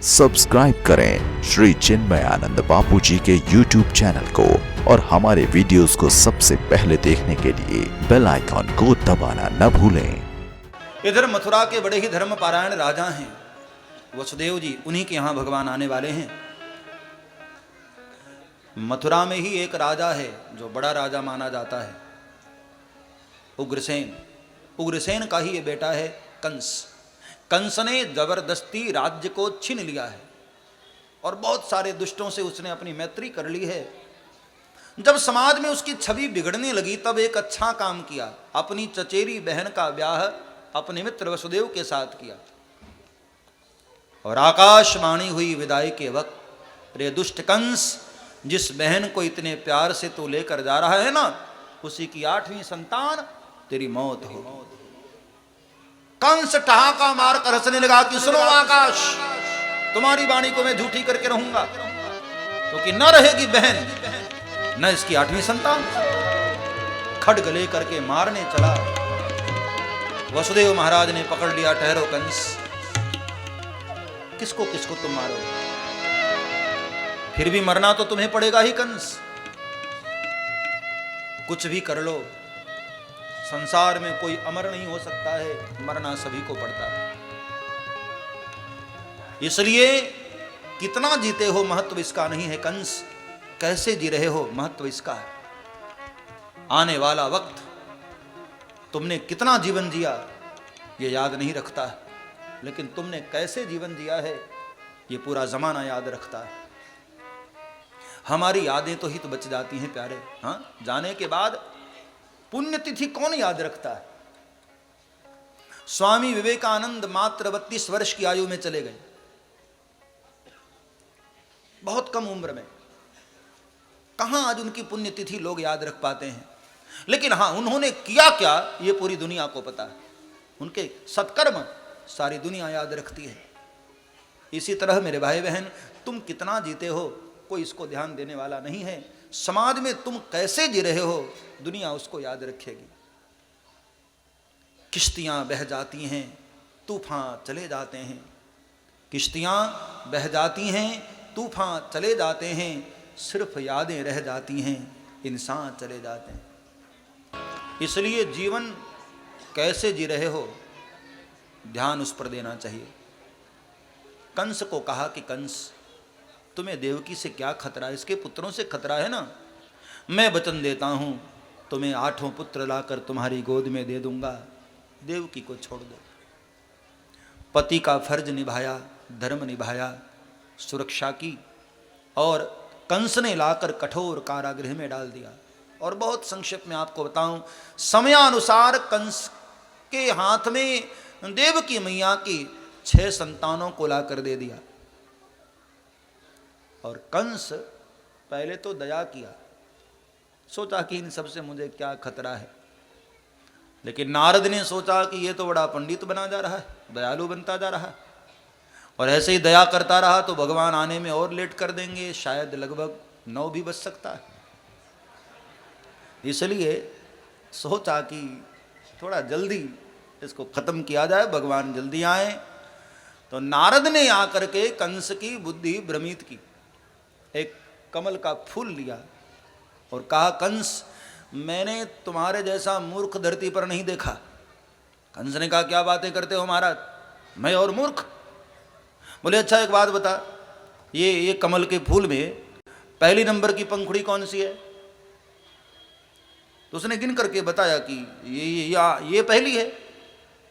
Subscribe करें श्री चिन्मयानंद बापू जी के YouTube channel को और हमारे वीडियोस को सबसे पहले देखने के लिए बेल आइकॉन को दबाना न भूलें। इधर मथुरा के बड़े ही धर्मपरायण राजा हैं वसुदेव जी, उन्हीं के यहाँ भगवान आने वाले हैं। मथुरा में ही एक राजा है जो बड़ा राजा माना जाता है, उग्रसेन। उग्रसेन का ही ये बेटा है कंस। कंस ने जबरदस्ती राज्य को छीन लिया है और बहुत सारे दुष्टों से उसने अपनी मैत्री कर ली है। जब समाज में उसकी छवि बिगड़ने लगी तब एक अच्छा काम किया, अपनी चचेरी बहन का ब्याह अपने मित्र वसुदेव के साथ किया। और आकाशवाणी हुई विदाई के वक्त, रे दुष्ट कंस, जिस बहन को इतने प्यार से तू लेकर जा रहा है ना, उसी की 8वीं संतान तेरी मौत हो। कंस ठहाका मारकर हंसने लगा कि सुनो आकाश, तुम्हारी वाणी को मैं झूठी करके रहूंगा, क्योंकि न रहेगी बहन न इसकी 8वीं संतान। खड्ग लेकर के मारने चला। वसुदेव महाराज ने पकड़ लिया, ठहरो कंस, किसको किसको तुम मारो? फिर भी मरना तो तुम्हें पड़ेगा ही कंस। कुछ भी कर लो, संसार में कोई अमर नहीं हो सकता है, मरना सभी को पड़ता है। इसलिए कितना जीते हो महत्व इसका नहीं है कंस, कैसे जी रहे हो महत्व इसका है। आने वाला वक्त तुमने कितना जीवन जिया ये याद नहीं रखता है, लेकिन तुमने कैसे जीवन जिया है ये पूरा जमाना याद रखता है। हमारी यादें तो हित बच जाती हैं प्यारे। हाँ, जाने के बाद पुण्यतिथि कौन याद रखता है? स्वामी विवेकानंद मात्र 32 वर्ष की आयु में चले गए, बहुत कम उम्र में। कहां आज उनकी पुण्यतिथि लोग याद रख पाते हैं? लेकिन हां, उन्होंने किया क्या ये पूरी दुनिया को पता है। उनके सत्कर्म सारी दुनिया याद रखती है। इसी तरह मेरे भाई बहन, तुम कितना जीते हो कोई इसको ध्यान देने वाला नहीं है। समाज में तुम कैसे जी रहे हो दुनिया उसको याद रखेगी। किश्तियां बह जाती हैं, तूफान चले जाते हैं। किश्तियां बह जाती हैं, तूफान चले जाते हैं, सिर्फ यादें रह जाती हैं, इंसान चले जाते हैं। इसलिए जीवन कैसे जी रहे हो ध्यान उस पर देना चाहिए। कंस को कहा कि कंस, तुम्हें देवकी से क्या खतरा? इसके पुत्रों से खतरा है ना। मैं वचन देता हूं तुम्हें 8 पुत्र लाकर तुम्हारी गोद में दे दूंगा, देवकी को छोड़ दो। पति का फर्ज निभाया, धर्म निभाया, सुरक्षा की, और कंस ने लाकर कठोर कारागृह में डाल दिया। और बहुत संक्षेप में आपको बताऊं, समयानुसार कंस के हाथ में देवकी मैया की 6 संतानों को लाकर दे दिया। और कंस पहले तो दया किया, सोचा कि इन सब से मुझे क्या खतरा है। लेकिन नारद ने सोचा कि ये तो बड़ा पंडित बना जा रहा है, दयालु बनता जा रहा है, और ऐसे ही दया करता रहा तो भगवान आने में और लेट कर देंगे, शायद लगभग 9 भी बज सकता है। इसलिए सोचा कि थोड़ा जल्दी इसको खत्म किया जाए, भगवान जल्दी आए। तो नारद ने आकर के कंस की बुद्धि भ्रमित की। एक कमल का फूल लिया और कहा, कंस, मैंने तुम्हारे जैसा मूर्ख धरती पर नहीं देखा। कंस ने कहा, क्या बातें करते हो महाराज, मैं और मूर्ख? बोले, अच्छा एक बात बता, ये कमल के फूल में पहली नंबर की पंखुड़ी कौन सी है? तो उसने गिन करके बताया कि ये पहली है।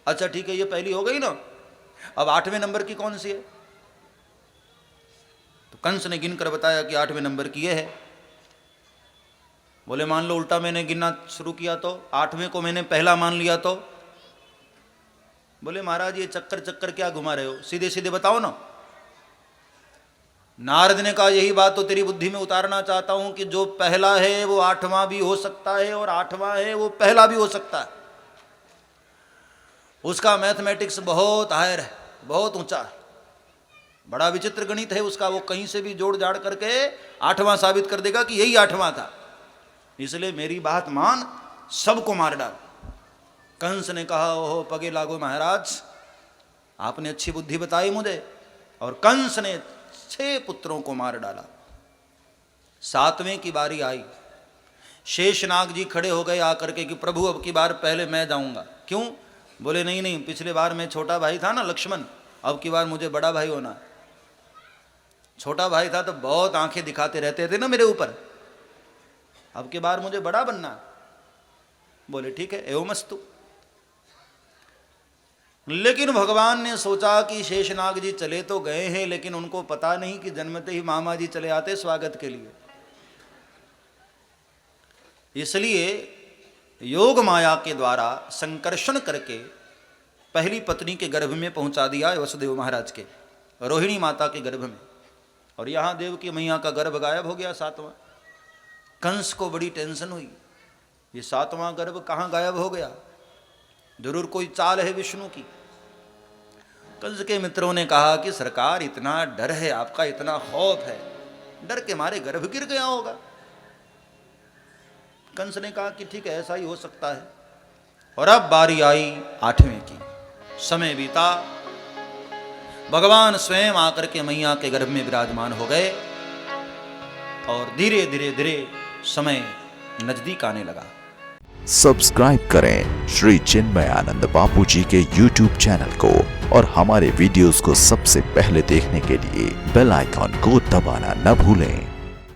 अच्छा ठीक है, ये पहली हो गई ना, अब 8वें नंबर की कौन सी है? तो कंस ने गिनकर बताया कि 8वें नंबर की ये है। बोले, मान लो उल्टा मैंने गिनना शुरू किया तो, 8वें को मैंने पहला मान लिया तो? बोले, महाराज ये चक्कर चक्कर क्या घुमा रहे हो, सीधे सीधे बताओ ना। नारद ने कहा, यही बात तो तेरी बुद्धि में उतारना चाहता हूं कि जो पहला है वो 8वां भी हो सकता है, और 8वां है वो पहला भी हो सकता है। उसका मैथमेटिक्स बहुत हायर है, बहुत ऊंचा है, बड़ा विचित्र गणित है उसका। वो कहीं से भी जोड़ जाड़ करके 8वां साबित कर देगा कि यही 8वां था। इसलिए मेरी बात मान, सबको मार डाल। कंस ने कहा, ओहो पगे लागो महाराज, आपने अच्छी बुद्धि बताई मुझे, और कंस ने 6 पुत्रों को मार डाला। 7वें की बारी आई, शेषनाग जी खड़े हो गए आकर के कि प्रभु अब की बार पहले मैं जाऊंगा। क्यों? बोले नहीं नहीं, पिछले बार मैं छोटा भाई था ना लक्ष्मण, अब की बार मुझे बड़ा भाई होना। छोटा भाई था तो बहुत आंखें दिखाते रहते थे ना मेरे ऊपर, अब की बार मुझे बड़ा बनना। बोले ठीक है, एवमस्तु। लेकिन भगवान ने सोचा कि शेषनाग जी चले तो गए हैं, लेकिन उनको पता नहीं कि जन्मते ही मामा जी चले आते स्वागत के लिए। इसलिए योग माया के द्वारा संकर्षण करके पहली पत्नी के गर्भ में पहुंचा दिया वसुदेव महाराज के, रोहिणी माता के गर्भ में। और यहां देव की मैया का गर्भ गायब हो गया 7वां। कंस को बड़ी टेंशन हुई, ये 7वां गर्भ कहां गायब हो गया, जरूर कोई चाल है विष्णु की। कंस के मित्रों ने कहा कि सरकार इतना डर है आपका, इतना खौफ है, डर के मारे गर्भ गिर गया होगा। कंस ने कहा कि ठीक है, ऐसा ही हो सकता है। और अब बारी आई 8वें की। समय बीता, भगवान स्वयं आकर के मैया के गर्भ में विराजमान हो गए और धीरे धीरे धीरे समय नजदीक आने लगा। सब्सक्राइब करें श्री चिन्मयानंद बापू जी के YouTube चैनल को और हमारे वीडियोस को सबसे पहले देखने के लिए बेल आइकॉन को दबाना न भूलें।